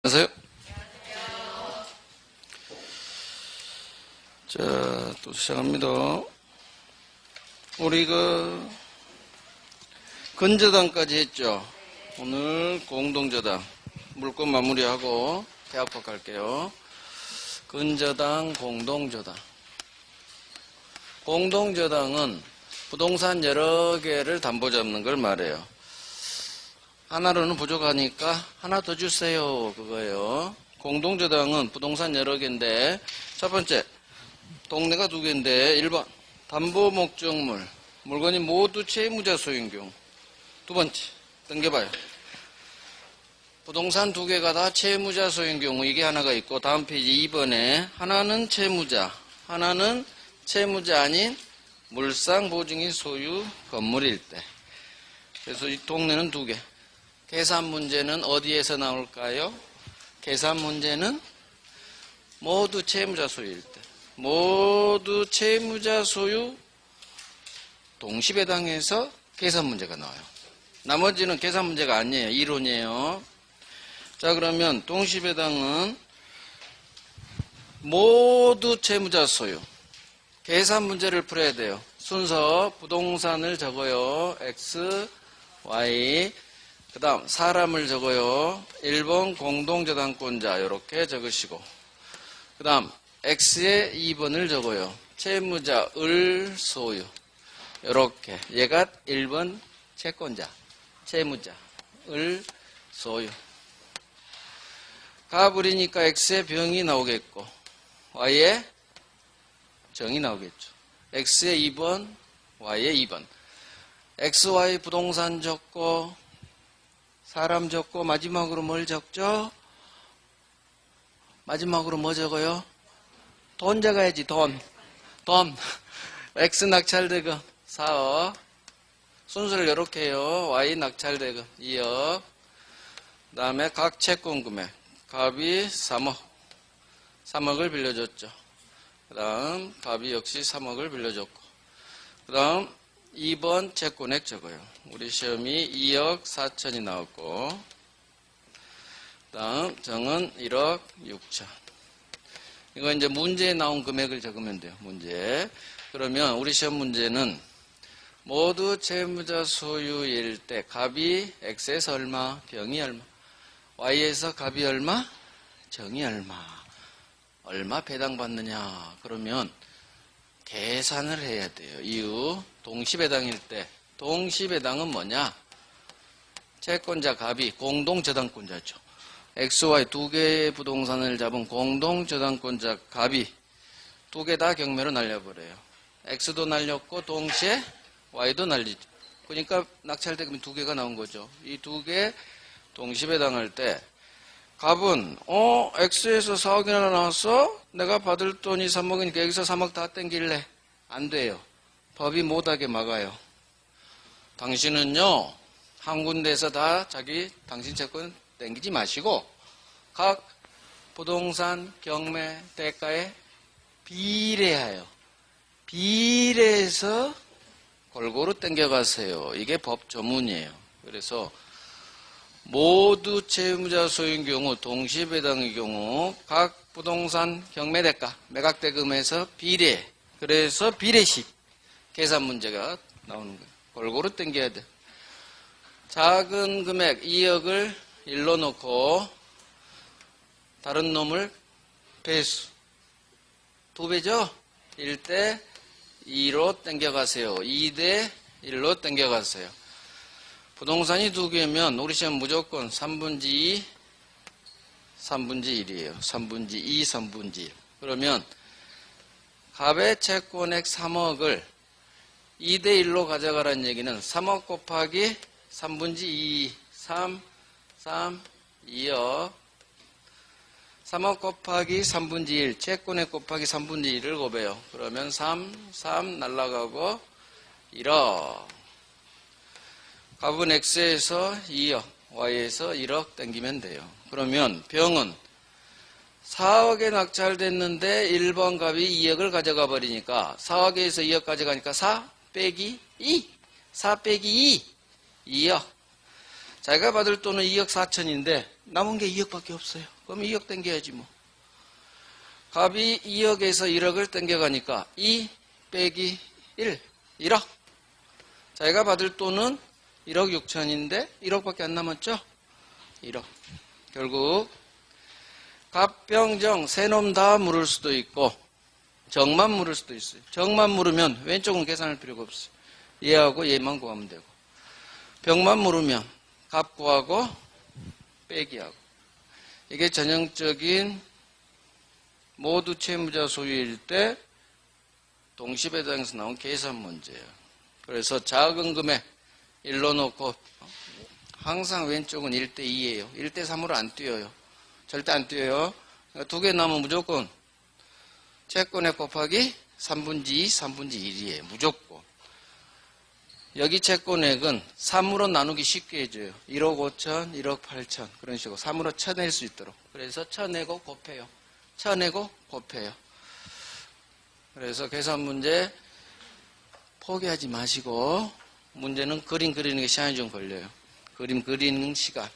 안녕하세요. 자, 또 시작합니다. 우리 근저당까지 했죠. 오늘 공동저당 물건 마무리하고 대학법 갈게요. 근저당, 공동저당. 공동저당은 부동산 여러 개를 담보 잡는 걸 말해요. 하나로는 부족하니까 하나 더 주세요. 그거예요. 공동저당은 부동산 여러 개인데, 첫 번째, 동네가 두 개인데, 1번, 담보 목적물, 물건이 모두 채무자 소유인 경우. 두 번째, 넘겨봐요. 부동산 두 개가 다 채무자 소유인 경우, 이게 하나가 있고, 다음 페이지 2번에, 하나는 채무자, 하나는 채무자 아닌 물상 보증인 소유 건물일 때. 그래서 이 동네는 두 개. 계산 문제는 어디에서 나올까요? 계산 문제는 모두 채무자 소유일 때. 모두 채무자 소유 동시배당해서 계산 문제가 나와요. 나머지는 계산 문제가 아니에요. 이론이에요. 자, 그러면 동시배당은 모두 채무자 소유. 계산 문제를 풀어야 돼요. 순서 부동산을 적어요. X, Y. 그 다음 사람을 적어요. 1번 공동저당권자 이렇게 적으시고, 그 다음 X에 2번을 적어요. 채무자 을 소유 이렇게. 얘가 1번 채권자 채무자 을 소유. 가불이니까 X에 병이 나오겠고 Y에 정이 나오겠죠. X에 2번 Y에 2번. XY 부동산 적고 사람 적고 마지막으로 뭘 적죠? 마지막으로 뭐 적어요? 돈 적어야지. 돈. X 낙찰대금 4억. 순서를 이렇게 해요. Y 낙찰대금 2억. 그 다음에 각 채권 금액. 갑이 3억을 빌려줬죠. 그 다음 갑이 역시 3억을 빌려줬고, 그 다음 2번 채권액 적어요. 우리 시험이 2억 4천이 나왔고, 그 다음 정은 1억 6천. 이거 이제 문제에 나온 금액을 적으면 돼요. 문제. 그러면 우리 시험 문제는 모두 채무자 소유일 때 갑이 X에서 얼마, 병이 얼마, Y에서 갑이 얼마, 정이 얼마 배당받느냐. 그러면 계산을 해야 돼요. 이유, 동시배당일 때. 동시배당은 뭐냐? 채권자 갑이 공동저당권자죠. XY 두 개의 부동산을 잡은 공동저당권자 갑이 두 개 다 경매로 날려버려요. X도 날렸고 동시에 Y도 날리죠. 그러니까 낙찰대금이 두 개가 나온 거죠. 이 두 개 동시배당할 때 갑은 X에서 4억이나 나왔어? 내가 받을 돈이 3억이니까 여기서 3억 다 땡길래. 안 돼요. 법이 못하게 막아요. 당신은요, 한 군데에서 다 당신 채권 땡기지 마시고 각 부동산 경매 대가에 비례하여 비례해서 골고루 땡겨가세요. 이게 법 조문이에요. 그래서 모두 채무자 소유인 경우, 동시배당의 경우 각 부동산 경매대가, 매각대금에서 비례. 그래서 비례식 계산 문제가 나오는 거예요. 골고루 땡겨야 돼. 작은 금액 2억을 1로 놓고 다른 놈을 배수 2배죠? 1대 2로 땡겨가세요. 2대 1로 땡겨가세요. 부동산이 두 개면 우리 시험 무조건 3분지 2, 3분지 1이에요. 3분지 2, 3분지 1. 그러면 갑의 채권액 3억을 2대 1로 가져가라는 얘기는 3억 곱하기 3분지 2, 3, 2억. 3억 곱하기 3분지 1, 채권액 곱하기 3분지 1을 곱해요. 그러면 3 날라가고 1억. 갑은 X에서 2억, Y에서 1억 땡기면 돼요. 그러면 병은 4억에 낙찰됐는데 1번 갑이 2억을 가져가 버리니까 4억에서 2억 가져가니까 4 빼기 2. 4 빼기 2. 2억. 자기가 받을 돈은 2억 4천인데 남은 게 2억밖에 없어요. 그럼 2억 땡겨야지 뭐. 갑이 2억에서 1억을 땡겨가니까 2 빼기 1, 1억. 자기가 받을 돈은 1억 6천인데 1억밖에 안 남았죠? 1억. 결국 갑병정 세 놈 다 물을 수도 있고 정만 물을 수도 있어요. 정만 물으면 왼쪽은 계산할 필요가 없어요. 얘하고 얘만 구하면 되고, 병만 물으면 갑 구하고 빼기하고. 이게 전형적인 모두 채무자 소유일 때 동시배당에서 나온 계산 문제예요. 그래서 작은 금액 1로 놓고 항상 왼쪽은 1대2예요. 1대3으로 안 뛰어요. 절대 안 뛰어요. 그러니까 2개 남으면 무조건 채권액 곱하기 3분의 2, 3분의 1이에요. 무조건. 여기 채권액은 3으로 나누기 쉽게 해줘요. 1억 5천, 1억 8천 그런 식으로 3으로 쳐낼 수 있도록. 그래서 쳐내고 곱해요. 쳐내고 곱해요. 그래서 계산 문제 포기하지 마시고 문제는 그림 그리는 게 시간이 좀 걸려요. 그림 그리는 시간.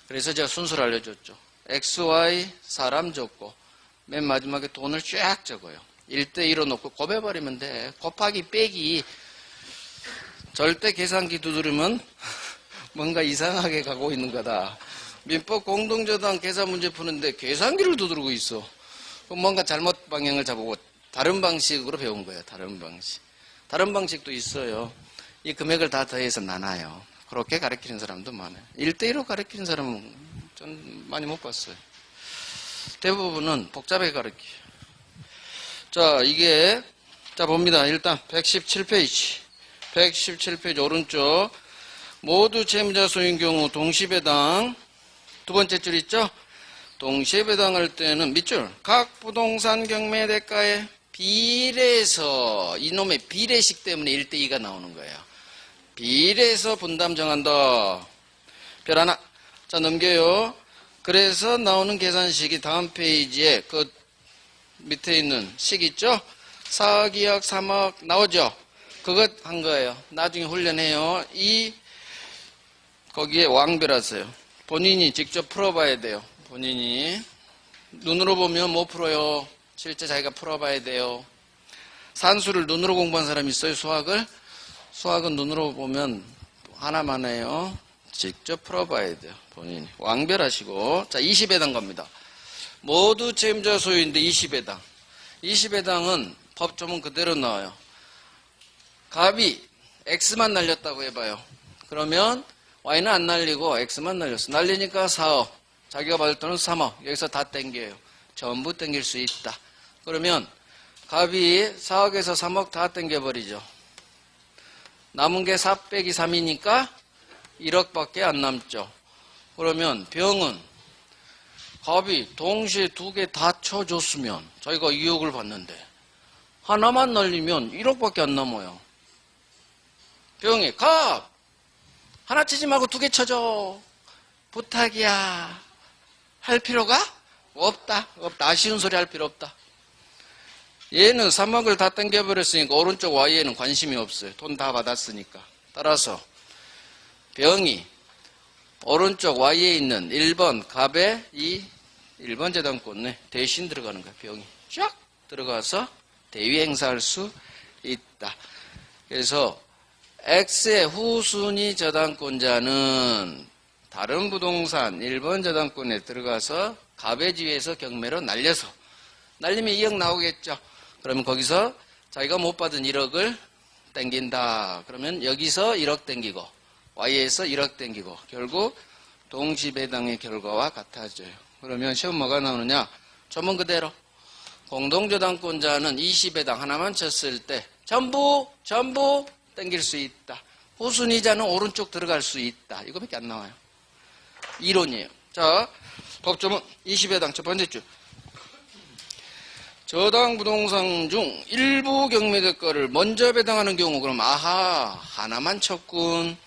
그래서 제가 순서를 알려줬죠. X, Y 사람 적고 맨 마지막에 돈을 쫙 적어요. 1대2로 놓고 곱해버리면 돼. 곱하기 빼기. 절대 계산기 두드리면 뭔가 이상하게 가고 있는 거다. 민법 공동저당 계산 문제 푸는데 계산기를 두드리고 있어. 그럼 뭔가 잘못 방향을 잡고 다른 방식으로 배운 거예요. 다른 방식. 다른 방식도 있어요. 이 금액을 다 더해서 나눠요. 그렇게 가르치는 사람도 많아요. 1대1로 가르치는 사람은 전 많이 못 봤어요. 대부분은 복잡하게 가르쳐요. 자, 이게, 자, 봅니다. 일단 117페이지. 117페이지 오른쪽. 모두 채무자 소유인 경우 동시배당. 두 번째 줄 있죠? 동시배당할 때는 밑줄. 각 부동산 경매 대가에 비례해서, 이놈의 비례식 때문에 1대2가 나오는 거예요. 비례해서 분담 정한다. 별 하나. 자, 넘겨요. 그래서 나오는 계산식이 다음 페이지에 그 밑에 있는 식 있죠? 4억, 2억, 3억 나오죠? 그것 한 거예요. 나중에 훈련해요. 거기에 왕별하세요. 본인이 직접 풀어봐야 돼요. 본인이. 눈으로 보면 못 풀어요. 실제 자기가 풀어봐야 돼요. 산수를 눈으로 공부한 사람이 있어요? 수학을? 수학은 눈으로 보면 하나만 해요. 직접 풀어봐야 돼요. 본인이. 왕별하시고. 자, 20회당 겁니다. 모두 채무자 소유인데 20회당. 20회당은 법조문 그대로 나와요. 갑이 X만 날렸다고 해봐요. 그러면 Y는 안 날리고 X만 날렸어. 날리니까 4억. 자기가 받을 돈은 3억. 여기서 다 땡겨요. 전부 땡길 수 있다. 그러면 갑이 4억에서 3억 다 땡겨버리죠. 남은 게 4 빼기 3이니까 1억밖에 안 남죠. 그러면 병은 갑이 동시에 2개 다 쳐줬으면 자기가 2억을 받는데 하나만 날리면 1억밖에 안 남아요. 병이 갑! 하나 치지 말고 2개 쳐줘. 부탁이야. 할 필요가 없다. 아쉬운 소리 할 필요 없다. 얘는 3억을 다 땡겨버렸으니까 오른쪽 Y에는 관심이 없어요. 돈 다 받았으니까. 따라서 병이 오른쪽 Y에 있는 1번 갑에 이 1번 재단권에 대신 들어가는 거야. 병이 쫙 들어가서 대위 행사할 수 있다. 그래서 X의 후순위 저당권자는 다른 부동산 1번 저당권에 들어가서 갑의 지위에서 경매로 날리면 2억 나오겠죠. 그러면 거기서 자기가 못 받은 1억을 땡긴다. 그러면 여기서 1억 땡기고 Y에서 1억 땡기고 결국 동시배당의 결과와 같아져요. 그러면 시험 뭐가 나오느냐? 조문 그대로 공동저당권자는 20배당 하나만 쳤을 때 전부 땡길 수 있다. 후순위자는 오른쪽 들어갈 수 있다. 이거밖에 안 나와요. 이론이에요. 자, 법조문 20배당 첫 번째 줄. 저당 부동산 중 일부 경매대가를 먼저 배당하는 경우 그럼 하나만 쳤군.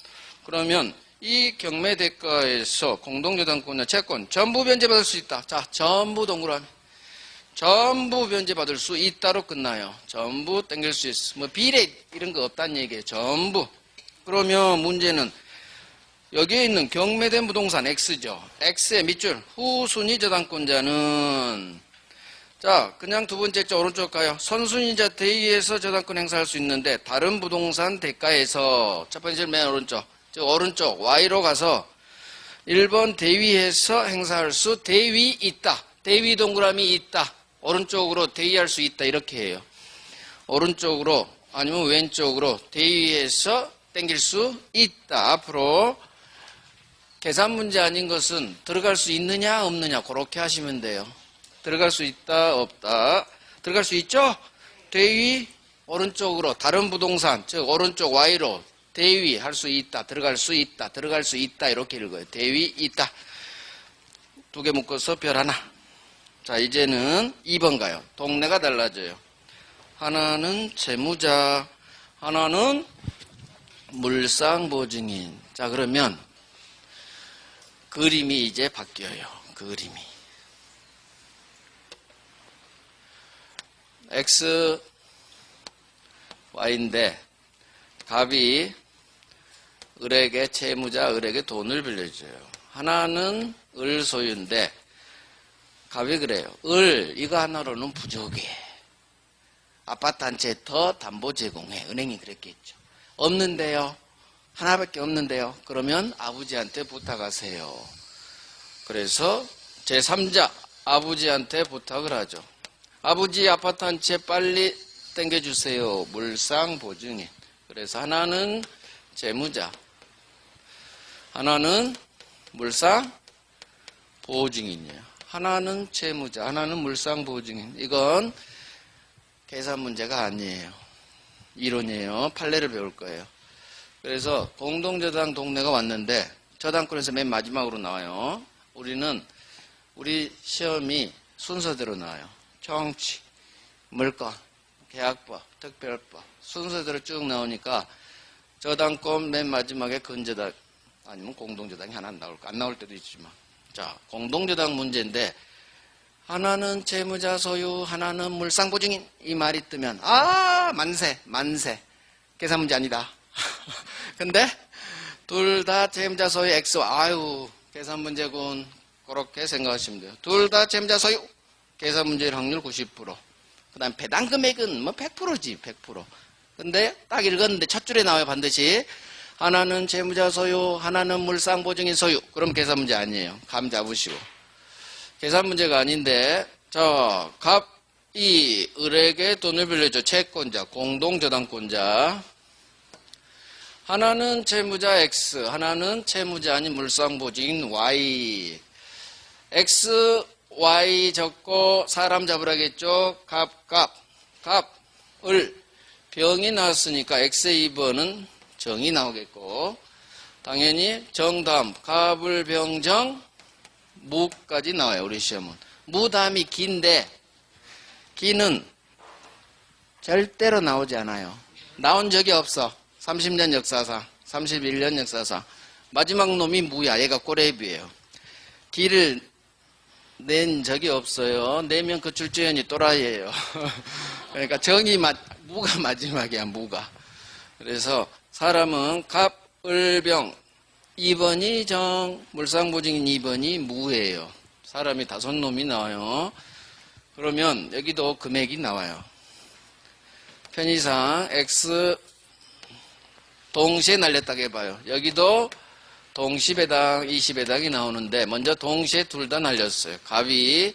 그러면 이 경매대가에서 공동저당권자 채권 전부 변제받을 수 있다. 자, 전부 동그라미. 전부 변제받을 수 있다로 끝나요. 전부 땡길 수 있어. 뭐 비례 이런 거 없다는 얘기예요. 전부. 그러면 문제는 여기에 있는 경매된 부동산 X죠. X의 밑줄 후순위 저당권자는 자 그냥 두 번째 자 오른쪽 가요. 선순위자 대위에서 저당권 행사할 수 있는데 다른 부동산 대가에서 첫 번째 맨 오른쪽 즉 오른쪽 Y로 가서 1번 대위에서 행사할 수 대위 있다. 대위 동그라미 있다. 오른쪽으로 대위할 수 있다. 이렇게 해요. 오른쪽으로 아니면 왼쪽으로 대위에서 땡길 수 있다. 앞으로 계산 문제 아닌 것은 들어갈 수 있느냐 없느냐 그렇게 하시면 돼요. 들어갈 수 있다 없다. 들어갈 수 있죠? 대위 오른쪽으로 다른 부동산 즉 오른쪽 Y로 대위 할 수 있다. 들어갈 수 있다. 들어갈 수 있다. 이렇게 읽어요. 대위 있다. 두 개 묶어서 별 하나. 자 이제는 2번 가요. 동네가 달라져요. 하나는 채무자 하나는 물상보증인. 자 그러면 그림이 이제 바뀌어요. 그림이 X, Y인데 갑이 을에게 채무자 을에게 돈을 빌려줘요. 하나는 을 소유인데 갑이 그래요. 을 이거 하나로는 부족해. 아파트 한 채 더 담보 제공해. 은행이 그랬겠죠. 없는데요. 하나밖에 없는데요. 그러면 아버지한테 부탁하세요. 그래서 제3자 아버지한테 부탁을 하죠. 아버지 아파트 한 채 빨리 땡겨주세요. 물상보증인. 그래서 하나는 채무자 하나는 물상보증인이에요. 하나는 채무자 하나는 물상보증인. 이건 계산 문제가 아니에요. 이론이에요. 판례를 배울 거예요. 그래서 공동저당 동네가 왔는데 저당권에서 맨 마지막으로 나와요. 우리 시험이 순서대로 나와요. 정치, 물건, 계약법, 특별법 순서대로 쭉 나오니까 저당권 맨 마지막에 근저당 아니면 공동저당이 하나 나올까 안 나올 때도 있지만 자 공동저당 문제인데 하나는 채무자 소유 하나는 물상보증인 이 말이 뜨면 만세 계산 문제 아니다. 근데 둘 다 채무자 소유 X 계산 문제군. 그렇게 생각하시면 돼요. 둘 다 채무자 소유 계산 문제일 확률 90%. 그 다음 배당 금액은 뭐 100%지 100%. 근데 딱 읽었는데 첫 줄에 나와요. 반드시 하나는 채무자 소유 하나는 물상보증인 소유. 그럼 계산 문제 아니에요. 감 잡으시고 계산 문제가 아닌데 자 갑이 을에게 돈을 빌려줘. 채권자 공동저당권자 하나는 채무자 X 하나는 채무자 아닌 물상보증인 Y. X, Y 적고 사람 잡으라겠죠. 갑, 을 병이 나왔으니까 X의 2번은 정이 나오겠고 당연히 정답 갑을 병정 무까지 나와요. 우리 시험은 무 다음이 기인데 기는 절대로 나오지 않아요. 나온 적이 없어. 30년 역사상 31년 역사상 마지막 놈이 무야. 얘가 꼬레비예요. 기를 낸 적이 없어요. 내면 그 출제원이 또라이예요. 그러니까 무가 마지막이야. 무가. 그래서 사람은 갑, 을, 병 2번이 정, 물상보증인 2번이 무예요. 사람이 5놈이 나와요. 그러면 여기도 금액이 나와요. 편의상 X 동시에 날렸다고 해봐요. 여기도 동시배당, 20배당이 나오는데 먼저 동시에 둘 다 날렸어요. 갑이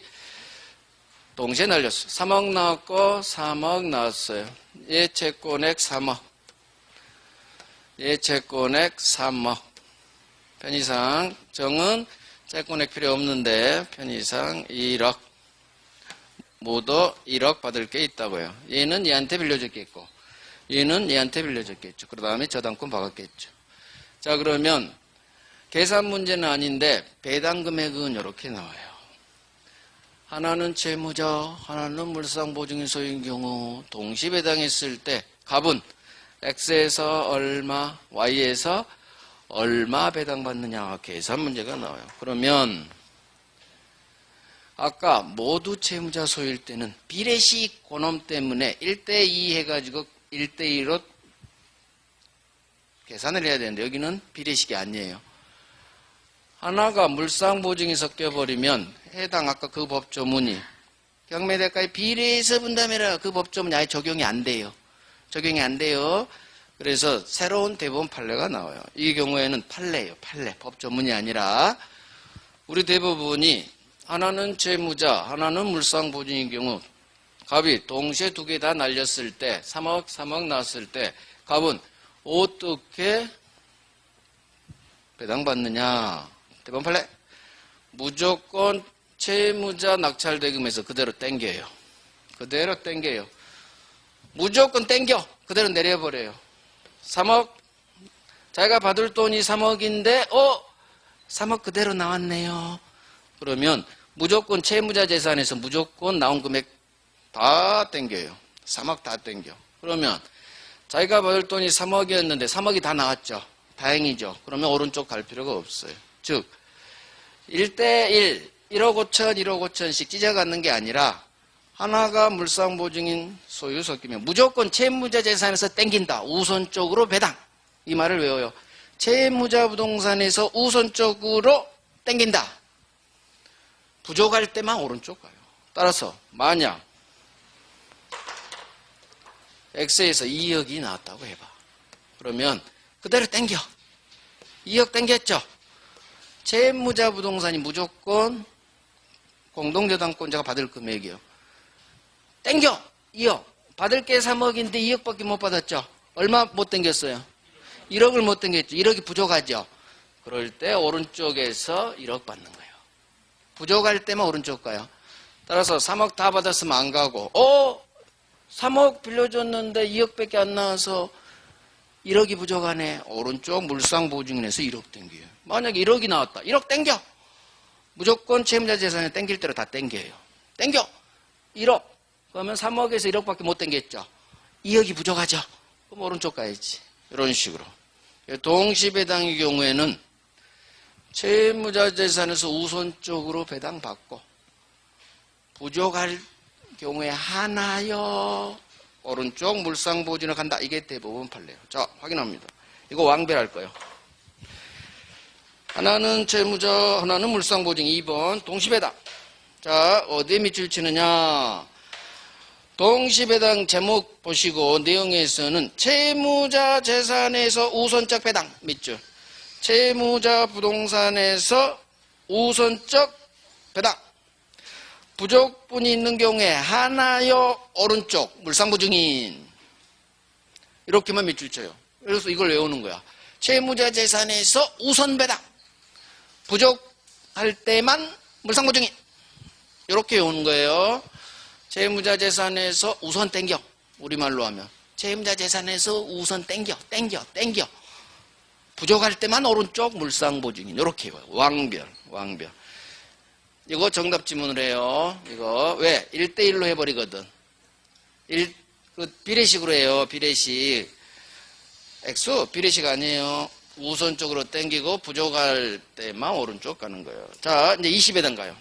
동시에 날렸어요. 3억 나왔고 3억 나왔어요. 예채권액 3억. 예채권액 3억. 편의상 정은 채권액 필요 없는데 편의상 1억. 모두 1억 받을 게 있다고요. 얘는 얘한테 빌려줬겠고 얘는 얘한테 빌려줬겠죠. 그 다음에 저당권 받았겠죠. 자 그러면 계산 문제는 아닌데 배당 금액은 이렇게 나와요. 하나는 채무자, 하나는 물상보증인 소유인 경우 동시 배당했을 때 갑은 X에서 얼마, Y에서 얼마 배당받느냐 계산 문제가 나와요. 그러면 아까 모두 채무자 소유일 때는 비례식 고놈 때문에 1대2 해가지고 1대2로 계산을 해야 되는데 여기는 비례식이 아니에요. 하나가 물상보증이 섞여버리면 해당 아까 그 법조문이 경매대가의 비례해서 분담해라 그 법조문이 아예 적용이 안 돼요. 적용이 안 돼요. 그래서 새로운 대법원 판례가 나와요. 이 경우에는 판례예요. 판례. 법조문이 아니라 우리 대법원이 하나는 채무자, 하나는 물상보증인 경우 갑이 동시에 두 개 다 날렸을 때 3억 나왔을 때 갑은 어떻게 배당받느냐. 대법원 판례. 무조건 채무자 낙찰대금에서 그대로 땡겨요. 그대로 땡겨요. 무조건 땡겨. 그대로 내려버려요. 3억. 자기가 받을 돈이 3억인데 3억 그대로 나왔네요. 그러면 무조건 채무자 재산에서 무조건 나온 금액 다 땡겨요. 3억 다 땡겨. 그러면 자기가 받을 돈이 3억이었는데 3억이 다 나왔죠. 다행이죠. 그러면 오른쪽 갈 필요가 없어요. 즉 1대1 1억 5천 1억 5천씩 찢어갖는 게 아니라 하나가 물상보증인 소유 섞이면 무조건 채무자 재산에서 땡긴다. 우선적으로 배당. 이 말을 외워요. 채무자 부동산에서 우선적으로 땡긴다. 부족할 때만 오른쪽 가요. 따라서 만약 X에서 2억이 나왔다고 해봐. 그러면 그대로 땡겨. 2억 땡겼죠. 채무자 부동산이 무조건 공동저당권자가 받을 금액이요. 땡겨. 2억. 받을 게 3억인데 2억밖에 못 받았죠. 얼마 못 땡겼어요? 1억을 못 땡겼죠. 1억이 부족하죠. 그럴 때 오른쪽에서 1억 받는 거예요. 부족할 때만 오른쪽 가요. 따라서 3억 다 받았으면 안 가고 3억 빌려줬는데 2억밖에 안 나와서 1억이 부족하네. 오른쪽 물상보증인에서 1억 땡겨요. 만약에 1억이 나왔다. 1억 땡겨. 무조건 채무자 재산에 땡길 대로 다 땡겨요. 땡겨. 1억. 그러면 3억에서 1억밖에 못 땡겼죠. 2억이 부족하죠. 그럼 오른쪽 가야지. 이런 식으로. 동시배당의 경우에는 채무자 재산에서 우선적으로 배당받고 부족할 경우에 하나요. 오른쪽 물상보증을 간다. 이게 대법원 판례예요. 자, 확인합니다. 이거 왕별할 거예요. 하나는 채무자, 하나는 물상보증. 2번 동시배당. 자, 어디에 밑줄 치느냐. 동시배당 제목 보시고 내용에서는 채무자 재산에서 우선적 배당 밑줄. 채무자 부동산에서 우선적 배당. 부족분이 있는 경우에 하나요. 오른쪽 물상보증인. 이렇게만 밑줄 쳐요. 그래서 이걸 외우는 거야. 채무자 재산에서 우선 배당. 부족할 때만 물상보증인. 이렇게 외우는 거예요. 채무자 재산에서 우선 땡겨. 우리말로 하면 채무자 재산에서 우선 땡겨. 부족할 때만 오른쪽 물상보증인. 이렇게 해요. 왕별. 이거 정답 지문을 해요. 이거 왜? 1대1로 해버리거든. 비례식으로 해요. 비례식. X 비례식 아니에요. 우선적으로 땡기고 부족할 때만 오른쪽 가는 거예요. 자, 이제 20회단 가요.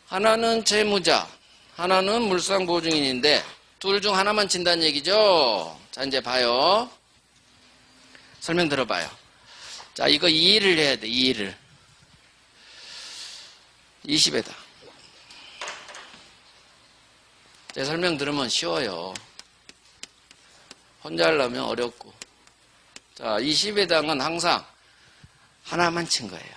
하나는 채무자, 하나는 물상보증인인데 둘 중 하나만 친다는 얘기죠. 자, 이제 봐요. 설명 들어봐요. 자, 이거 2일을 해야 돼. 2일을. 20회다. 제 설명 들으면 쉬워요. 혼자 하려면 어렵고. 자, 20회당은 항상 하나만 친 거예요.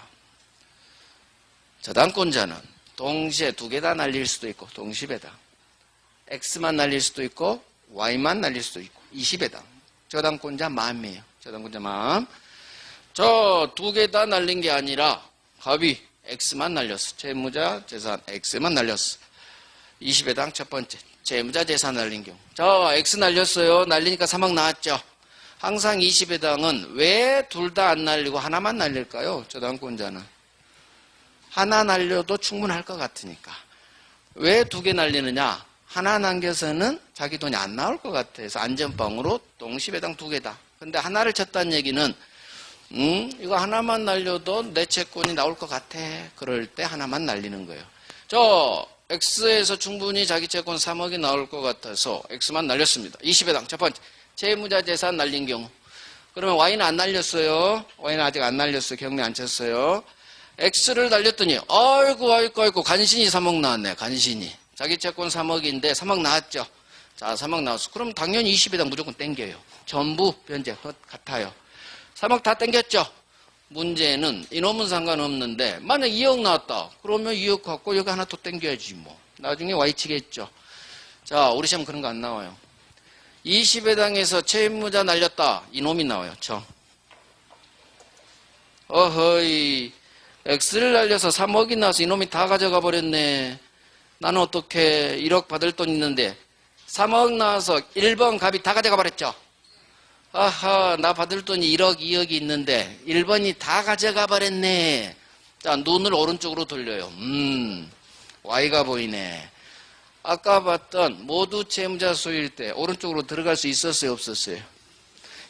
저당권자는 동시에 두 개 다 날릴 수도 있고, 동시배당. X만 날릴 수도 있고, Y만 날릴 수도 있고, 20회당. 저당권자 마음이에요. 저당권자 마음. 저 두 개 다 날린 게 아니라, 갑이 X만 날렸어. 채무자 재산 X만 날렸어. 20회당 첫 번째. 채무자 재산 날린 경우. 자, X 날렸어요. 날리니까 3억 나왔죠. 항상 20회당은 왜 둘 다 안 날리고 하나만 날릴까요? 저당권자는. 하나 날려도 충분할 것 같으니까. 왜 두 개 날리느냐? 하나 남겨서는 자기 돈이 안 나올 것 같아서 안전빵으로 동시배당 두 개다. 근데 하나를 쳤다는 얘기는 이거 하나만 날려도 내 채권이 나올 것 같아. 그럴 때 하나만 날리는 거예요. 저 X에서 충분히 자기 채권 3억이 나올 것 같아서 X만 날렸습니다. 20회당 첫 번째. 채무자 재산 날린 경우. 그러면 Y는 안 날렸어요. Y는 아직 안 날렸어요. 경매 안 쳤어요. X를 날렸더니 아이고 간신히 3억 나왔네. 간신히. 자기 채권 3억인데 3억 나왔죠. 자, 3억 나왔어. 그럼 당연히 20에다 무조건 땡겨요. 전부 변제 같아요. 3억 다 땡겼죠. 문제는 이놈은 상관없는데 만약 2억 나왔다. 그러면 2억 갖고 여기 하나 또 땡겨야지 뭐. 나중에 Y 치겠죠. 자, 우리 시험 그런 거 안 나와요. 20회당에서 채무자 날렸다. 이놈이 나와요. 어허이. X를 날려서 3억이 나와서 이놈이 다 가져가 버렸네. 나는 어떻게 1억 받을 돈 있는데 3억 나와서 1번 갑이 다 가져가 버렸죠. 아하, 나 받을 돈이 1억, 2억이 있는데 1번이 다 가져가 버렸네. 자, 눈을 오른쪽으로 돌려요. Y가 보이네. 아까 봤던 모두 채무자 소유일 때 오른쪽으로 들어갈 수 있었어요, 없었어요?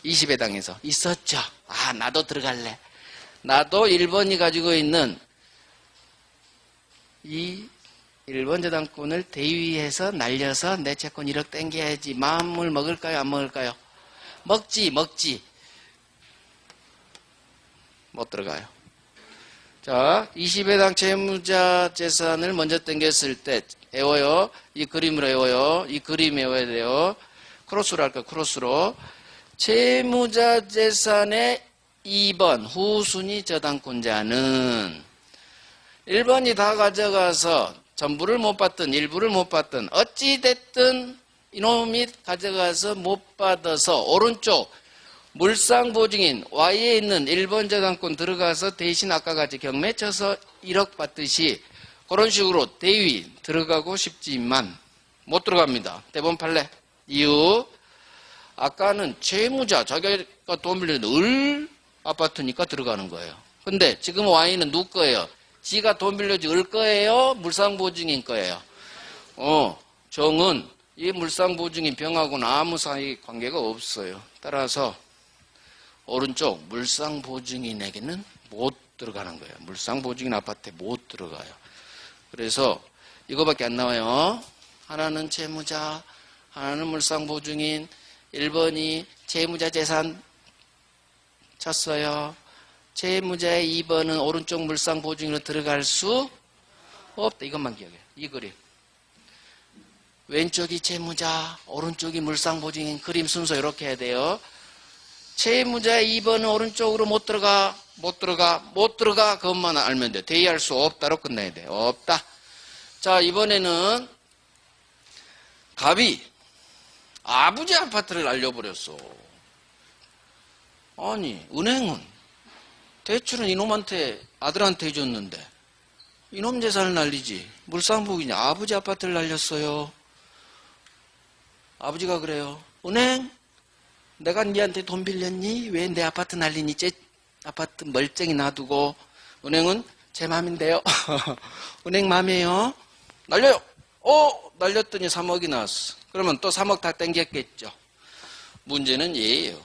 20회 당해서 있었죠. 아, 나도 들어갈래. 나도 1번이 가지고 있는 이 1번 저당권을 대위해서 날려서 내 채권 1억 땡겨야지. 마음을 먹을까요, 안 먹을까요? 먹지. 못 들어가요. 자, 20회당 채무자 재산을 먼저 땡겼을 때 외워요. 이 그림으로 외워요. 이 그림 외워야 돼요. 크로스로 할까요? 크로스로. 채무자 재산의 2번 후순위 저당권자는 1번이 다 가져가서 전부를 못 받든 일부를 못 받든 어찌됐든 이놈이 가져가서 못 받아서 오른쪽 물상보증인 Y에 있는 1번 저당권 들어가서 대신 아까 같이 경매 쳐서 1억 받듯이 그런 식으로 대위 들어가고 싶지만 못 들어갑니다. 대본 판례. 이유. 아까는 채무자 자기가 돈 빌렸는데 을 아파트니까 들어가는 거예요. 근데 지금 Y는 누구 거예요? 지가 돈 빌려주 을 거예요? 물상보증인 거예요? 정은 이 물상보증인 병하고는 아무 사이 관계가 없어요. 따라서 오른쪽 물상보증인에게는 못 들어가는 거예요. 물상보증인 아파트에 못 들어가요. 그래서 이거밖에 안 나와요. 하나는 채무자, 하나는 물상보증인, 1번이 채무자 재산 쳤어요. 채무자의 2번은 오른쪽 물상보증인으로 들어갈 수 없다. 이것만 기억해요. 이 그림. 왼쪽이 채무자, 오른쪽이 물상보증인. 그림 순서 이렇게 해야 돼요. 채무자의 2번은 오른쪽으로 못 들어가. 그것만 알면 돼요. 대의할 수 없다로 끝내야 돼요. 없다. 자, 이번에는 갑이 아버지 아파트를 날려버렸어. 아니, 은행은 대출은 이놈한테, 아들한테 해줬는데 이놈 재산을 날리지. 물상보증인이 아버지 아파트를 날렸어요. 아버지가 그래요. 은행, 내가 니한테 돈 빌렸니? 왜 내 아파트 날리니? 제 아파트 멀쩡히 놔두고. 은행은 제 맘인데요. 은행 맘이에요. 날려요. 날렸더니 3억이 나왔어. 그러면 또 3억 다 땡겼겠죠. 문제는 얘예요.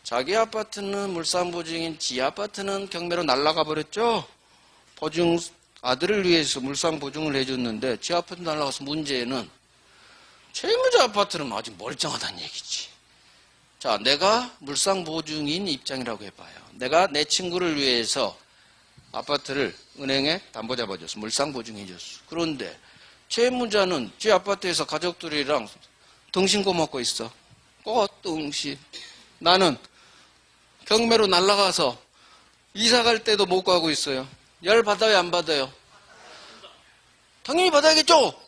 자기 아파트는 물상보증인, 지 아파트는 경매로 날아가 버렸죠. 보증 아들을 위해서 물상보증을 해줬는데 지 아파트 날아가서 문제는 채무자 아파트는 아직 멀쩡하다는 얘기지. 자, 내가 물상보증인 입장이라고 해봐요. 내가 내 친구를 위해서 아파트를 은행에 담보 잡아줬어. 물상보증해줬어. 그런데 채무자는 지 아파트에서 가족들이랑 등신고 먹고 있어. 꽃등신. 나는 경매로 날아가서 이사 갈 때도 못 가고 있어요. 열 받아요, 안 받아요? 당연히 받아야겠죠?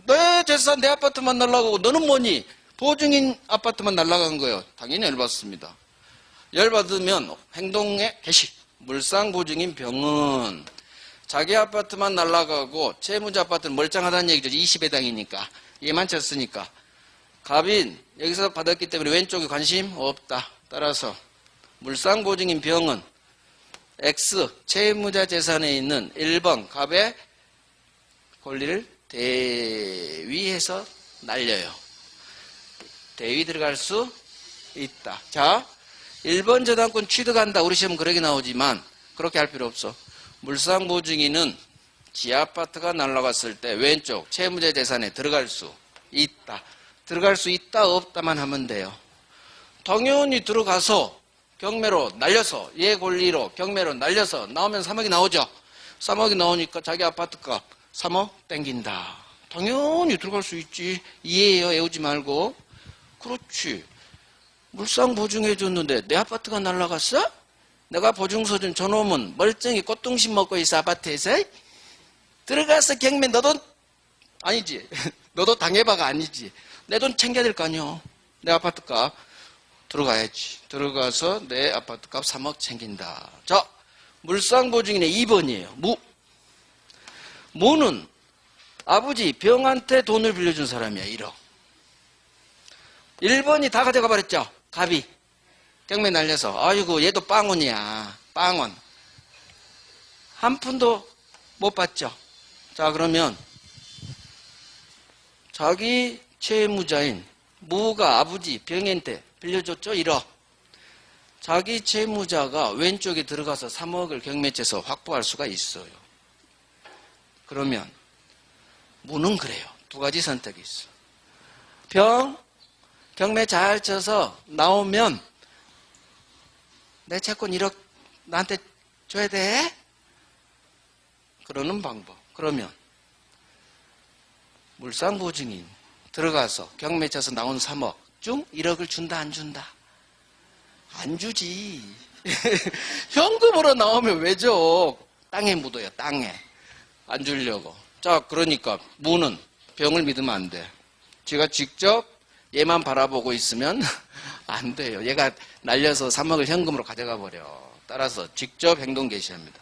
내 재산, 내 아파트만 날아가고 너는 뭐니? 보증인 아파트만 날아간 거예요. 당연히 열 받습니다. 열 받으면 행동의 개시. 물상보증인 병은 자기 아파트만 날아가고 채무자 아파트는 멀쩡하다는 얘기죠. 20회당이니까. 얘만 쳤으니까. 갑인 여기서 받았기 때문에 왼쪽에 관심 없다. 따라서 물상보증인 병은 X 채무자 재산에 있는 1번 갑의 권리를 대위해서 날려요. 대위 들어갈 수 있다. 자, 1번 저당권 취득한다. 우리 시험 그렇게 나오지만 그렇게 할 필요 없어. 물상보증인은 지 아파트가 날아갔을 때 왼쪽 채무자 재산에 들어갈 수 있다. 들어갈 수 있다 없다만 하면 돼요. 당연히 들어가서 경매로 날려서 얘 권리로 경매로 날려서 나오면 3억이 나오죠. 3억이 나오니까 자기 아파트값 3억 땡긴다. 당연히 들어갈 수 있지. 이해해요. 애우지 말고. 그렇지. 물상 보증해 줬는데 내 아파트가 날라갔어? 내가 보증서 준 저놈은 멀쩡히 꽃등심 먹고 있어. 아파트에서. 들어가서 경매 너도 아니지. 너도 당해봐가 아니지. 내 돈 챙겨야 될 거 아니야. 내 아파트값 들어가야지. 들어가서 내 아파트값 3억 챙긴다. 자, 물상보증인의 2번이에요. 무는 아버지 병한테 돈을 빌려준 사람이야. 1억. 1번이 다 가져가 버렸죠. 갑이. 경매 날려서. 아이고 얘도 빵원이야. 빵원. 한 푼도 못 받죠. 자, 그러면 자기 채무자인 무가 아버지 병한테 빌려줬죠. 1억. 자기 채무자가 왼쪽에 들어가서 3억을 경매에서 확보할 수가 있어요. 그러면 무는 그래요. 두 가지 선택이 있어. 경매 잘 쳐서 나오면 내 채권 1억 나한테 줘야 돼? 그러는 방법. 그러면 물상보증인 들어가서 경매 쳐서 나온 3억 중 1억을 준다 안 준다? 안 주지. 현금으로 나오면 왜 줘? 땅에 묻어요. 땅에. 안 주려고. 자, 그러니까 무는 병을 믿으면 안 돼. 제가 직접 얘만 바라보고 있으면 안 돼요. 얘가 날려서 3억을 현금으로 가져가 버려. 따라서 직접 행동 개시합니다.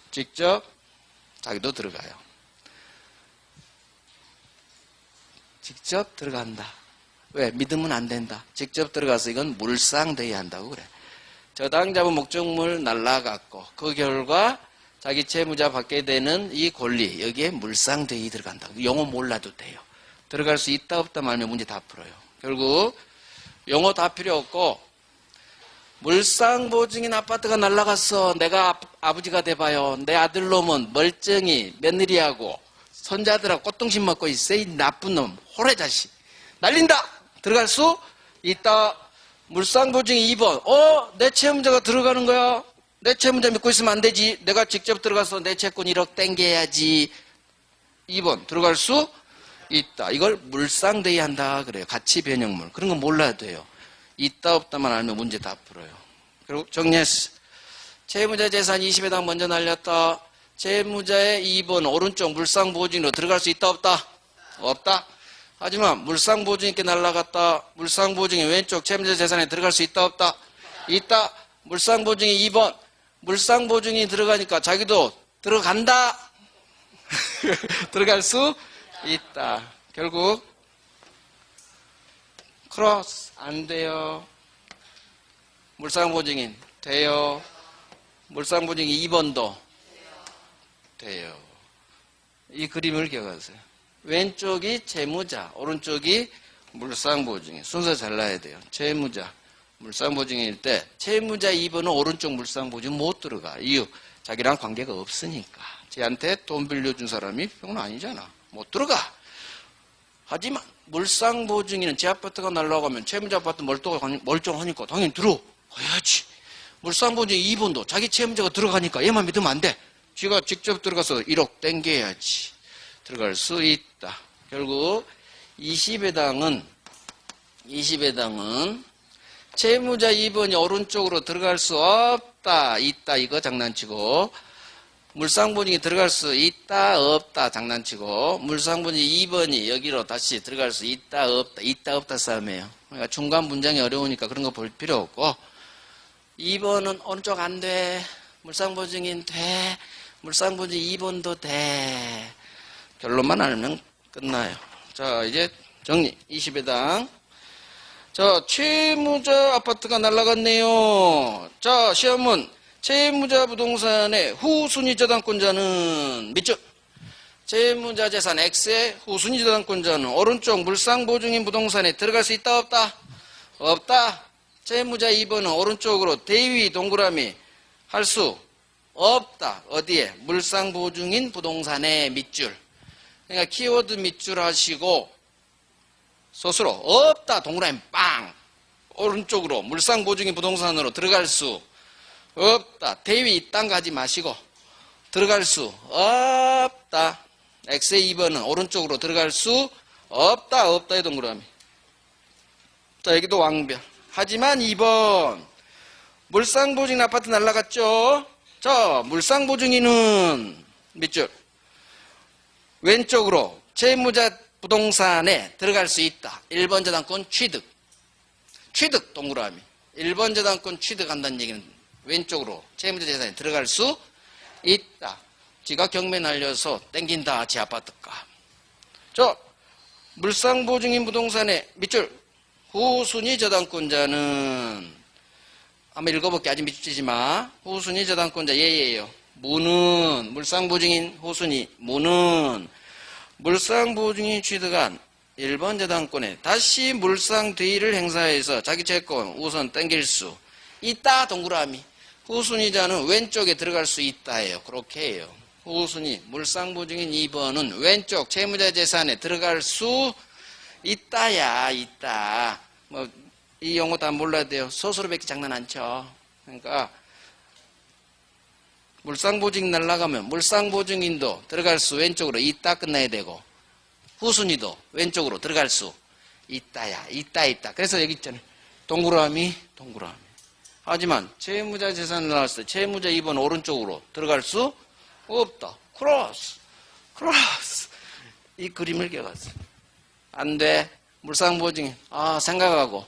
직접 자기도 들어가요. 직접 들어간다. 왜? 믿으면 안 된다. 직접 들어가서 이건 물상대야 한다고 그래. 저당자본 목적물 날라갔고 그 결과 자기 채무자 받게 되는 이 권리 여기에 물상대이 들어간다. 용어 몰라도 돼요. 들어갈 수 있다 없다 말면 문제 다 풀어요. 결국 용어 다 필요 없고 물상보증인 아파트가 날라갔어. 내가 아버지가 돼봐요. 내 아들놈은 멀쩡히 며느리하고 손자들하고 꽃등심 먹고 있어. 이 나쁜 놈 호래 자식. 날린다. 들어갈 수 있다. 물상보증이 2번. 내 채무자가 들어가는 거야. 내 채무자 믿고 있으면 안 되지. 내가 직접 들어가서 내 채권 1억 땡겨야지. 2번. 들어갈 수 있다. 이걸 물상대의 한다 그래요. 가치 변형물. 그런 건 몰라야 돼요. 있다 없다만 알면 문제 다 풀어요. 그리고 정리했어. 채무자 재산 20회당 먼저 날렸다. 채무자의 2번 오른쪽 물상보증으로 들어갈 수 있다 없다? 없다. 하지만 물상보증인께 날라갔다. 물상보증이 왼쪽 채무자 재산에 들어갈 수 있다 없다? 있다. 물상보증이 2번. 물상보증이 들어가니까 자기도 들어간다. 들어갈 수 있다. 결국 크로스 안 돼요. 물상보증인 돼요. 물상보증이 2번도 돼요. 이 그림을 기억하세요. 왼쪽이 채무자, 오른쪽이 물상보증인. 순서 잘라야 돼요. 채무자, 물상보증일 때 채무자 2번은 오른쪽 물상보증 못 들어가. 이유, 자기랑 관계가 없으니까. 쟤한테 돈 빌려준 사람이 병은 아니잖아. 못 들어가. 하지만 물상보증인은 제 아파트가 날라가면 채무자 아파트 멀쩡하니까 당연히 들어가야지. 물상보증인 2번도 자기 채무자가 들어가니까 얘만 믿으면 안 돼. 쥐가 직접 들어가서 1억 땡겨야지. 들어갈 수 있다. 결국 20회당은 채무자 2번이 오른쪽으로 들어갈 수 없다. 있다. 이거 장난치고 물상보증이 들어갈 수 있다 없다 장난치고 물상보증이 2번이 여기로 다시 들어갈 수 있다 없다 싸움이에요. 그러니까 중간 문장이 어려우니까 그런 거 볼 필요 없고 2번은 오른쪽 안 돼. 물상보증인 돼. 물상보증 2번도 돼. 결론만 알면 끝나요. 자, 이제 정리. 20회당. 자, 채무자 아파트가 날라갔네요. 자, 시험은 채무자 부동산의 후순위 저당권자는 밑줄. 채무자 재산 X의 후순위 저당권자는 오른쪽 물상보증인 부동산에 들어갈 수 있다 없다? 없다. 채무자 2번은 오른쪽으로 대위 동그라미 할 수 없다. 어디에? 물상보증인 부동산의 밑줄. 그러니까 키워드 밑줄 하시고 스스로 없다. 동그라미 빵. 오른쪽으로 물상보증인 부동산으로 들어갈 수 없다. 대위 이딴 거 하지 마시고 들어갈 수 없다. X의 2번은 오른쪽으로 들어갈 수 없다. 없다의 동그라미. 자, 여기도 왕별. 하지만 2번 물상보증인 아파트 날라갔죠. 자, 물상보증인은 밑줄 왼쪽으로 채무자 부동산에 들어갈 수 있다. 1번 저당권 취득. 취득 동그라미. 1번 저당권 취득한다는 얘기는 왼쪽으로 채무자 재산에 들어갈 수 있다. 지가 경매 날려서 땡긴다. 지 아파트가. 자, 물상보증인 부동산의 밑줄 후순위 저당권자는 한번 읽어볼게. 아직 밑줄치지 마. 후순위 저당권자 얘예요. 무는 물상보증인 후순위 무는 물상보증인 취득한 1번 저당권에 다시 물상 대의를 행사해서 자기 채권 우선 땡길 수 있다. 동그라미. 후순위자는 왼쪽에 들어갈 수 있다예요. 그렇게 해요. 후순위 물상보증인 2번은 왼쪽 채무자 재산에 들어갈 수 있다야. 있다. 뭐 이 용어 다 몰라야 돼요. 스스로 뵙기 장난 안 쳐. 그러니까 물상보증인 날라가면 물상보증인도 들어갈 수 왼쪽으로 있다 끝나야 되고 후순위도 왼쪽으로 들어갈 수 있다야. 있다. 그래서 여기 있잖아요. 동그라미. 하지만 채무자 재산을 나왔을 때 채무자 2번 오른쪽으로 들어갈 수 없다. 크로스. 이 그림을 그려갔어. 안 돼. 물상보증인. 생각하고.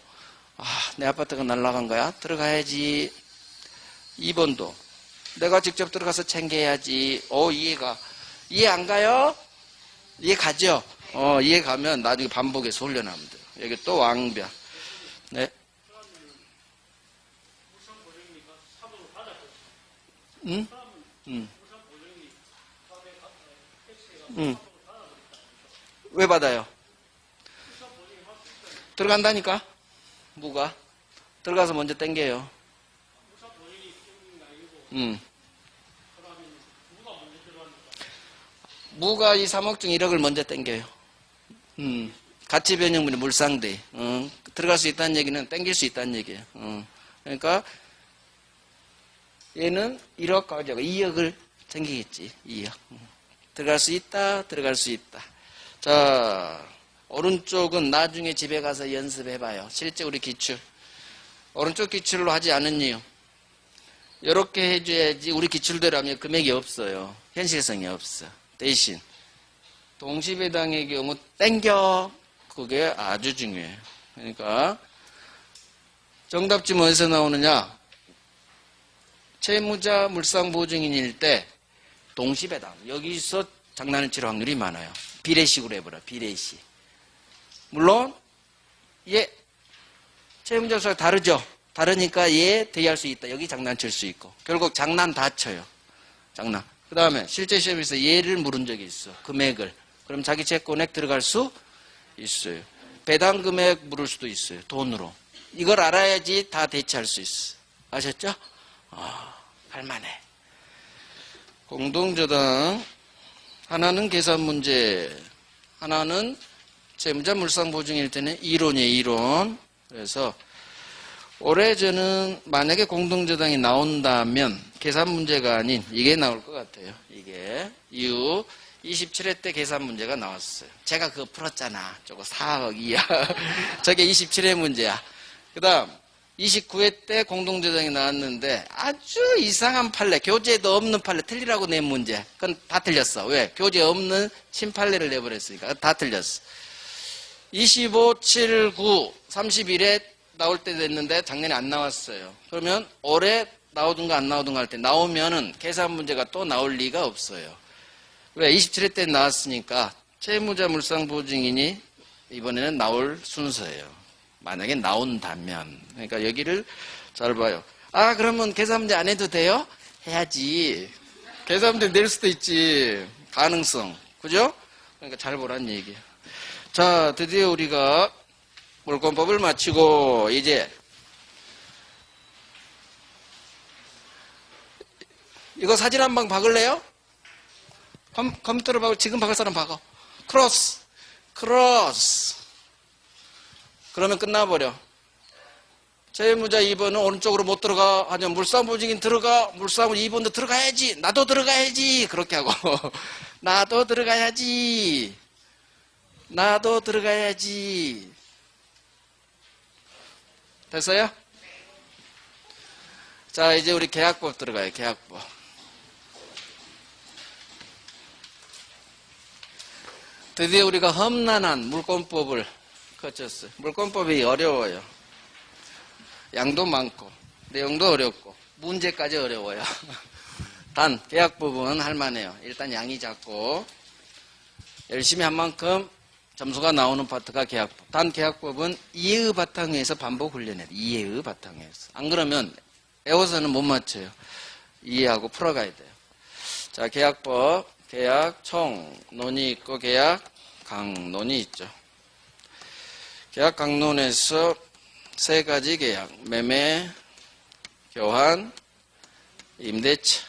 내 아파트가 날라간 거야? 들어가야지. 2번도. 내가 직접 들어가서 챙겨야지. 이해 안 가요? 이해 가죠? 이해 가면 나중에 반복해서 훈련하면 돼요. 여기 또 왕별. 네. 응? 왜 받아요? 들어간다니까? 무가? 들어가서 먼저 땡겨요. 무가 이 3억 중 1억을 먼저 땡겨요. 가치변형분이 물상대. 들어갈 수 있다는 얘기는 땡길 수 있다는 얘기예요. 그러니까 얘는 1억 가져가 2억을 챙기겠지. 2억. 들어갈 수 있다. 자, 오른쪽은 나중에 집에 가서 연습해봐요. 실제 우리 기출. 오른쪽 기출로 하지 않은 이유. 이렇게 해줘야지 우리 기출대로 하면 금액이 없어요. 현실성이 없어. 대신 동시배당의 경우 땡겨. 그게 아주 중요해요. 그러니까 정답지문 어디서 나오느냐. 채무자 물상보증인일 때 동시배당. 여기서 장난을 칠 확률이 많아요. 비례식으로 해보라. 비례식. 물론 채무자 수가 다르죠. 다르니까 대의할 수 있다. 여기 장난칠 수 있고. 결국 장난 다 쳐요. 장난. 그 다음에 실제 시험에서 얘를 물은 적이 있어. 금액을. 그럼 자기 채권액 들어갈 수 있어요. 배당 금액 물을 수도 있어요. 돈으로. 이걸 알아야지 다 대체할 수 있어. 아셨죠? 할만해. 공동저당. 하나는 계산 문제. 하나는 채무자 물상보증일 때는 이론이에요. 이론. 그래서 올해 저는 만약에 공동저당이 나온다면 계산 문제가 아닌 이게 나올 것 같아요. 이게 이후 27회 때 계산 문제가 나왔어요. 제가 그거 풀었잖아. 저거 4억 2야. 저게 27회 문제야. 그 다음 29회 때 공동저당이 나왔는데 아주 이상한 판례, 교재에도 없는 판례 틀리라고 낸 문제. 그건 다 틀렸어. 왜? 교재 없는 신판례를 내버렸으니까 다 틀렸어. 25, 7, 9, 31회 나올 때 됐는데 작년에 안 나왔어요. 그러면 올해 나오든가 안 나오든가 할 때 나오면은 계산 문제가 또 나올 리가 없어요. 왜? 27회 때 나왔으니까 채무자 물상보증인이 이번에는 나올 순서예요. 만약에 나온다면. 그러니까 여기를 잘 봐요. 그러면 계산 문제 안 해도 돼요? 해야지. 계산 문제 낼 수도 있지. 가능성. 그죠? 그러니까 잘 보란 얘기예요. 자, 드디어 우리가 물권법을 마치고 이제 이거 사진 한 방 박을래요? 컴퓨터로 박을 지금 박을 사람 박아. 크로스. 그러면 끝나버려. 채무자 2번은 오른쪽으로 못 들어가 하면 물상보증인 들어가, 물상은 2번도 들어가야지, 나도 들어가야지 그렇게 하고 나도 들어가야지, 나도 들어가야지. 됐어요? 자, 이제 우리 계약법 들어가요. 계약법. 드디어 우리가 험난한 물권법을 거쳤어요. 물권법이 어려워요. 양도 많고 내용도 어렵고 문제까지 어려워요. 단 계약법은 할만해요. 일단 양이 작고 열심히 한 만큼 점수가 나오는 파트가 계약법. 단 계약법은 이해의 바탕에서 반복 훈련해요. 이해의 바탕에서. 안 그러면 외워서는 못 맞춰요. 이해하고 풀어가야 돼요. 자, 계약법. 계약 총론이 있고 계약 강론이 있죠. 계약 강론에서 세 가지 계약, 매매, 교환, 임대차,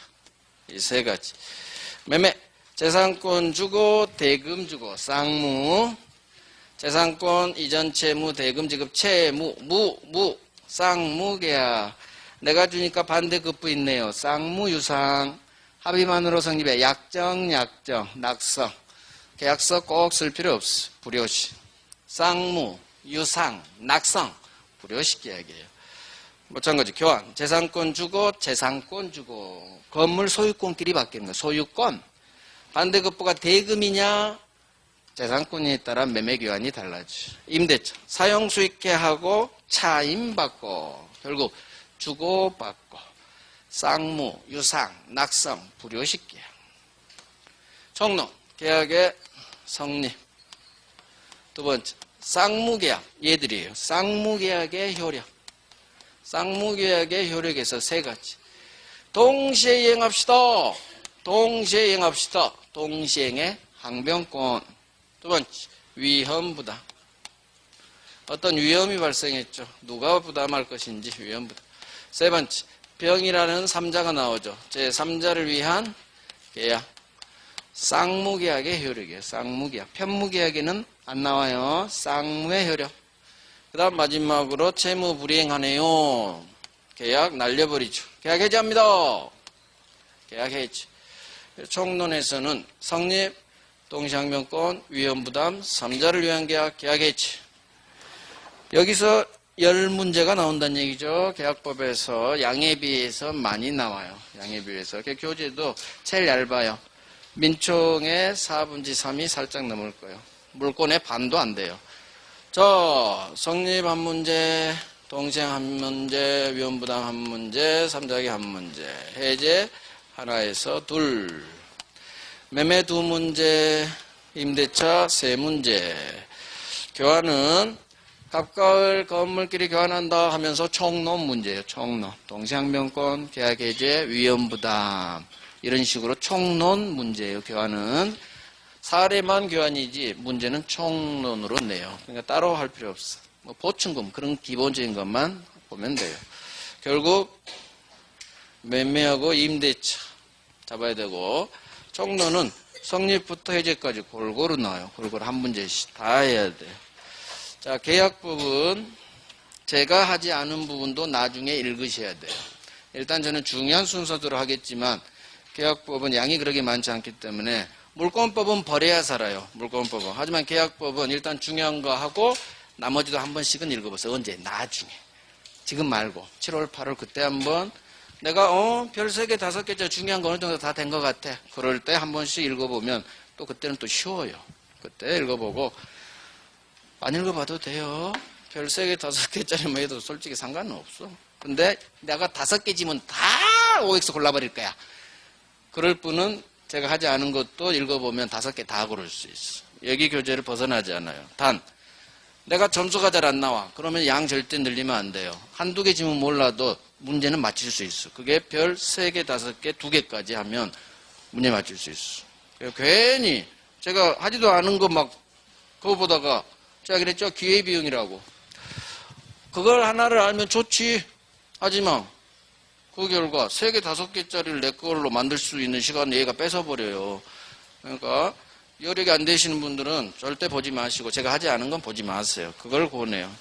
이 세 가지. 매매, 재산권 주고 대금 주고 쌍무, 재산권 이전 채무 대금 지급 채무 쌍무 계약. 내가 주니까 반대급부 있네요. 쌍무 유상, 합의만으로 성립해 약정 낙성. 계약서 꼭 쓸 필요 없어. 불효시. 쌍무 유상 낙성 불효시 계약이에요. 마찬가지 교환, 재산권 주고 건물 소유권끼리 바뀌는 거예요. 소유권. 반대급부가 대금이냐 재산권에 따라 매매 교환이 달라져. 임대차, 사용 수익계하고 차임받고 결국 주고받고 쌍무, 유상, 낙성, 불효시 계약. 총론, 계약의 성립. 두 번째, 쌍무계약. 얘들이에요. 쌍무계약의 효력. 쌍무계약의 효력에서 세 가지. 동시에 이행합시다. 동시에 이행합시다. 동시행의 항변권. 두 번째, 위험부담. 어떤 위험이 발생했죠. 누가 부담할 것인지 위험부담. 세 번째, 병이라는 3자가 나오죠. 제3자를 위한 계약. 쌍무계약의 효력이에요. 쌍무계약. 편무계약에는 안 나와요. 쌍무의 효력. 그 다음 마지막으로 채무 불이행하네요. 계약 날려버리죠. 계약 해지합니다. 계약 해지. 총론에서는 성립, 동시항변권, 위험부담, 3자를 위한 계약, 계약 해지. 여기서 10문제가 나온다는 얘기죠. 계약법에서 양에 비해서 많이 나와요. 양에 비해서. 교재도 제일 얇아요. 민총의 4분의 3이 살짝 넘을 거예요. 물권의 반도 안 돼요. 자, 성립 한 문제, 동시행 한 문제, 위험부담 한 문제, 3자기 한 문제, 해제 하나에서 둘, 매매 두 문제, 임대차 세 문제, 교환은 갑가을 건물끼리 교환한다 하면서 총론 문제예요. 총론. 동시항변권, 계약해제, 위험부담. 이런 식으로 총론 문제예요. 교환은. 사례만 교환이지 문제는 총론으로 내요. 그러니까 따로 할 필요 없어. 뭐 보충금 그런 기본적인 것만 보면 돼요. 결국 매매하고 임대차 잡아야 되고 총론은 성립부터 해제까지 골고루 나와요. 골고루 한 문제씩 다 해야 돼요. 자, 계약법은 제가 하지 않은 부분도 나중에 읽으셔야 돼요. 일단 저는 중요한 순서대로 하겠지만 계약법은 양이 그렇게 많지 않기 때문에 물권법은 버려야 살아요. 물권법은. 하지만 계약법은 일단 중요한 거 하고 나머지도 한 번씩은 읽어보세요. 언제? 나중에. 지금 말고 7월, 8월 그때 한번 내가 별 3개, 5개째 중요한 거 어느 정도 다 된 것 같아. 그럴 때 한 번씩 읽어보면 또 그때는 또 쉬워요. 그때 읽어보고 안 읽어봐도 돼요. 별 3개, 5개짜리만 해도 솔직히 상관은 없어. 근데 내가 5개지면 다 OX 골라버릴 거야. 그럴 뿐은 제가 하지 않은 것도 읽어보면 5개 다 고를 수 있어. 여기 교재를 벗어나지 않아요. 단, 내가 점수가 잘 안 나와. 그러면 양 절대 늘리면 안 돼요. 한두 개 지면 몰라도 문제는 맞출 수 있어. 그게 별 3개, 5개, 2개까지 하면 문제 맞출 수 있어. 괜히 제가 하지도 않은 거 막 그거 보다가 제가 그랬죠. 기회비용이라고. 그걸 하나를 알면 좋지. 하지만 그 결과 3개, 5개짜리를 내 걸로 만들 수 있는 시간을 얘가 뺏어버려요. 그러니까 여력이 안 되시는 분들은 절대 보지 마시고 제가 하지 않은 건 보지 마세요. 그걸 권해요.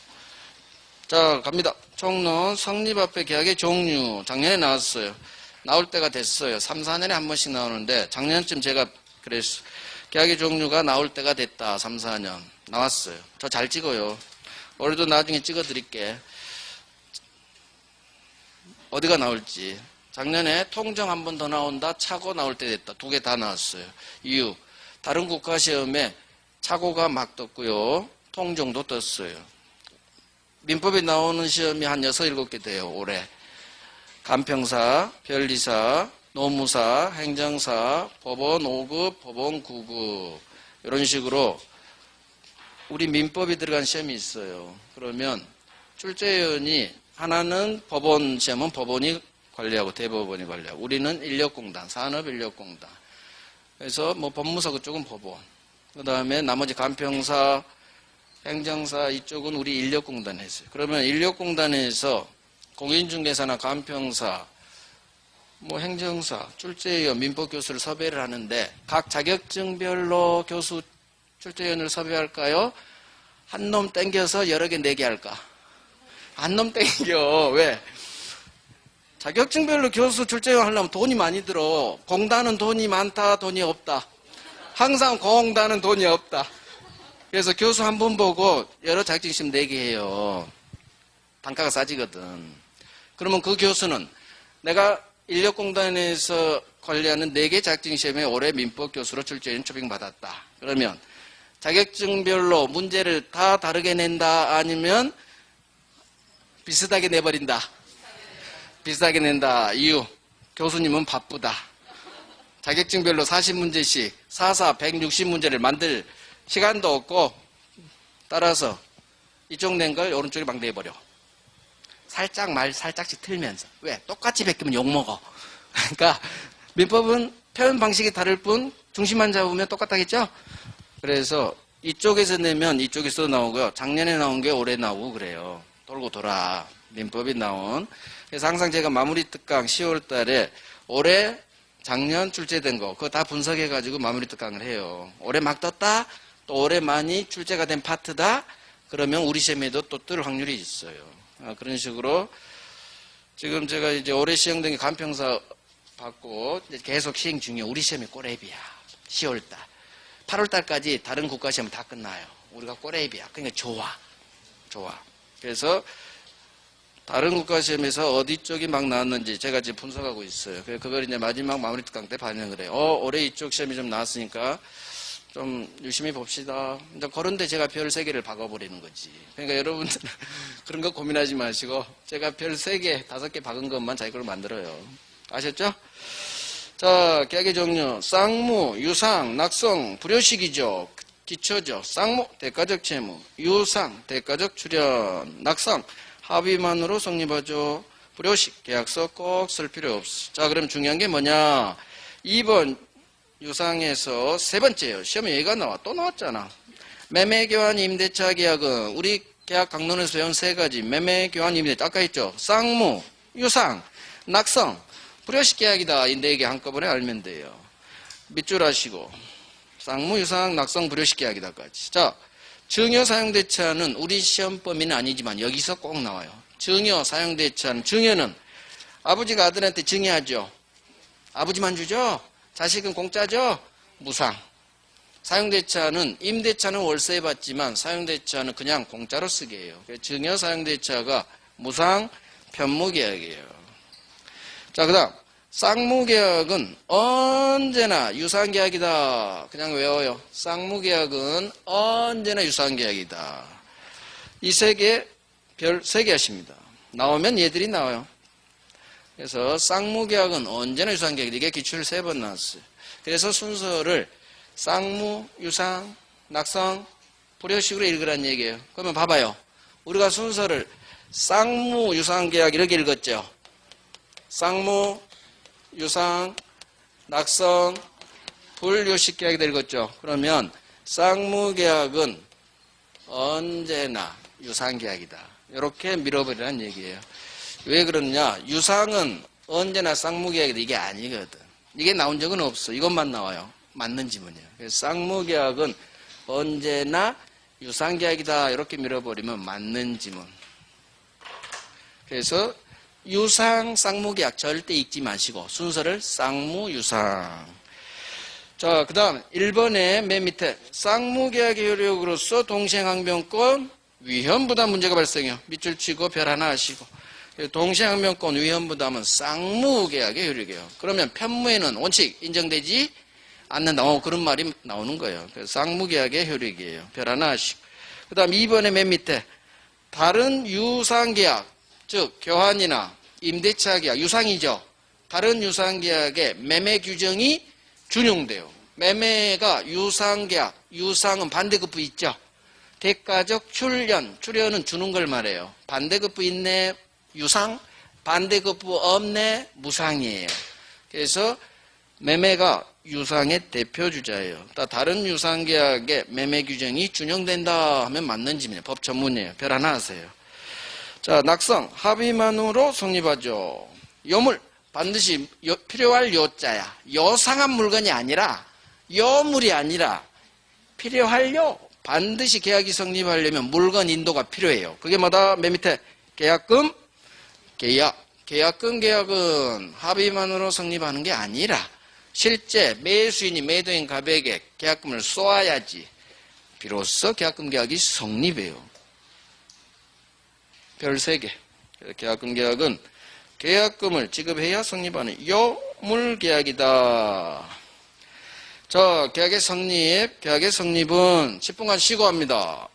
자, 갑니다. 총론 성립 앞에 계약의 종류. 작년에 나왔어요. 나올 때가 됐어요. 3, 4년에 한 번씩 나오는데 작년쯤 제가 그랬어요. 계약의 종류가 나올 때가 됐다. 3, 4년. 나왔어요. 저 잘 찍어요. 올해도 나중에 찍어 드릴게. 어디가 나올지. 작년에 통정 한 번 더 나온다. 차고 나올 때 됐다. 2개 다 나왔어요. 이유. 다른 국가 시험에 차고가 막 떴고요. 통정도 떴어요. 민법에 나오는 시험이 한 6, 7개 돼요. 올해. 간평사, 변리사, 노무사, 행정사, 법원 5급, 법원 9급 이런 식으로 우리 민법이 들어간 시험이 있어요. 그러면 출제위원이 하나는 법원 시험은 법원이 관리하고 대법원이 관리하고 우리는 인력공단, 산업인력공단. 그래서 뭐 법무사 그쪽은 법원. 그 다음에 나머지 간평사, 행정사 이쪽은 우리 인력공단 했어요. 그러면 인력공단에서 공인중개사나 간평사, 뭐 행정사, 출제위원, 민법교수를 섭외를 하는데 각 자격증별로 교수 출제위원을 섭외할까요? 한 놈 땡겨서 여러 개 내게 할까? 한 놈 땡겨. 왜? 자격증별로 교수 출제위원 하려면 돈이 많이 들어. 공단은 돈이 많다, 돈이 없다. 항상 공단은 돈이 없다. 그래서 교수 한 번 보고 여러 자격증 시험 내게 해요. 단가가 싸지거든. 그러면 그 교수는 내가 인력공단에서 관리하는 4개 자격증 시험에 올해 민법 교수로 출제위원 초빙받았다. 그러면 자격증별로 문제를 다 다르게 낸다 아니면 비슷하게 내버린다. 비슷하게 낸다. 이유. 교수님은 바쁘다. 자격증별로 40문제씩 160문제를 만들 시간도 없고 따라서 이쪽 낸 걸 오른쪽에 막 내버려. 살짝씩 틀면서. 왜? 똑같이 베끼면 욕먹어. 그러니까 민법은 표현 방식이 다를 뿐 중심만 잡으면 똑같다겠죠? 그래서 이쪽에서 내면 이쪽에서 나오고요. 작년에 나온 게 올해 나오고 그래요. 돌고 돌아. 민법이 나온. 그래서 항상 제가 마무리 특강 10월 달에 올해 작년 출제된 거 그거 다 분석해가지고 마무리 특강을 해요. 올해 막 떴다? 또 올해 많이 출제가 된 파트다? 그러면 우리 시험에도 또 뜰 확률이 있어요. 그런 식으로 지금 제가 이제 올해 시행된 게 간평사 받고 계속 시행 중이에요. 우리 시험이 꼬레비야. 10월달. 8월달까지 다른 국가 시험 다 끝나요. 우리가 꼬레비야. 그러니까 좋아. 그래서 다른 국가 시험에서 어디 쪽이 막 나왔는지 제가 지금 분석하고 있어요. 그걸 이제 마지막 마무리 특강 때 반영을 해요. 올해 이쪽 시험이 좀 나왔으니까 좀 열심히 봅시다. 이제 그런데 제가 별 3개를 박아버리는 거지. 그러니까 여러분들 그런 거 고민하지 마시고 제가 별 3개, 5개 박은 것만 자기 걸로 만들어요. 아셨죠? 자, 계약의 종류. 쌍무, 유상, 낙성, 불효식이죠. 기초죠. 쌍무, 대가적 채무. 유상, 대가적 출연. 낙성, 합의만으로 성립하죠. 불효식, 계약서 꼭 쓸 필요 없어. 자, 그럼 중요한 게 뭐냐? 2번 유상에서 3번째예요. 시험에 얘가 나와. 또 나왔잖아. 매매교환 임대차 계약은 우리 계약 강론에서 배운 3가지. 매매교환 임대차. 아까 했죠. 쌍무, 유상, 낙성, 불효식 계약이다. 이 4개 한꺼번에 알면 돼요. 밑줄 하시고. 쌍무, 유상, 낙성, 불효식 계약이다까지. 자, 증여 사용대차는 우리 시험 범위는 아니지만 여기서 꼭 나와요. 증여 사용대차는 증여는 아버지가 아들한테 증여하죠. 아버지만 주죠. 자식은 공짜죠. 무상. 사용대차는 임대차는 월세에 받지만 사용대차는 그냥 공짜로 쓰게 해요. 증여 사용대차가 무상 편무계약이에요. 자, 그 다음 쌍무계약은 언제나 유상계약이다. 그냥 외워요. 쌍무계약은 언제나 유상계약이다. 이 3개, 별 3개 하십니다. 나오면 얘들이 나와요. 그래서 쌍무계약은 언제나 유상계약이다. 이게 기출 3번 나왔어요. 그래서 순서를 쌍무, 유상, 낙성, 불효식으로 읽으란 얘기예요. 그러면 봐봐요. 우리가 순서를 쌍무, 유상계약 이렇게 읽었죠. 쌍무, 유상, 낙성, 불효식 계약이 읽었죠. 그러면 쌍무계약은 언제나 유상계약이다. 이렇게 밀어버리라는 얘기예요. 왜 그러느냐? 유상은 언제나 쌍무계약이다. 이게 아니거든. 이게 나온 적은 없어. 이것만 나와요. 맞는 지문이에요. 그래서 쌍무계약은 언제나 유상계약이다. 이렇게 밀어버리면 맞는 지문. 그래서 유상 쌍무계약 절대 읽지 마시고 순서를 쌍무유상. 자, 그 다음 1번에 맨 밑에 쌍무계약의 효력으로서 동시행항변권 위험부담 문제가 발생해요. 밑줄 치고 별 하나 하시고. 동시행항변권 위험부담은 쌍무계약의 효력이에요. 그러면 편무에는 원칙 인정되지 않는다. 그런 말이 나오는 거예요. 그래서 쌍무계약의 효력이에요. 별 하나 하시고. 그 다음 2번에 맨 밑에 다른 유상계약, 즉 교환이나 임대차 계약, 유상이죠. 다른 유상계약의 매매 규정이 준용돼요. 매매가 유상계약, 유상은 반대급부 있죠. 대가적 출연, 출연은 주는 걸 말해요. 반대급부 있네, 유상, 반대급부 없네, 무상이에요. 그래서 매매가 유상의 대표주자예요. 다른 유상계약의 매매 규정이 준용된다 하면 맞는지입니다. 법 전문이에요. 별 하나 하세요. 자, 낙성, 합의만으로 성립하죠. 요물, 반드시 필요할 요자야. 요상한 물건이 아니라, 요물이 아니라, 필요할 요. 반드시 계약이 성립하려면 물건 인도가 필요해요. 그게 뭐다? 맨 밑에 계약금, 계약금 계약은 합의만으로 성립하는 게 아니라, 실제 매수인이 매도인 갑에게 계약금을 쏘아야지 비로소 계약금 계약이 성립해요. 별 3개. 계약금 계약은 계약금을 지급해야 성립하는 요물계약이다. 자, 계약의 성립은 10분간 쉬고 합니다.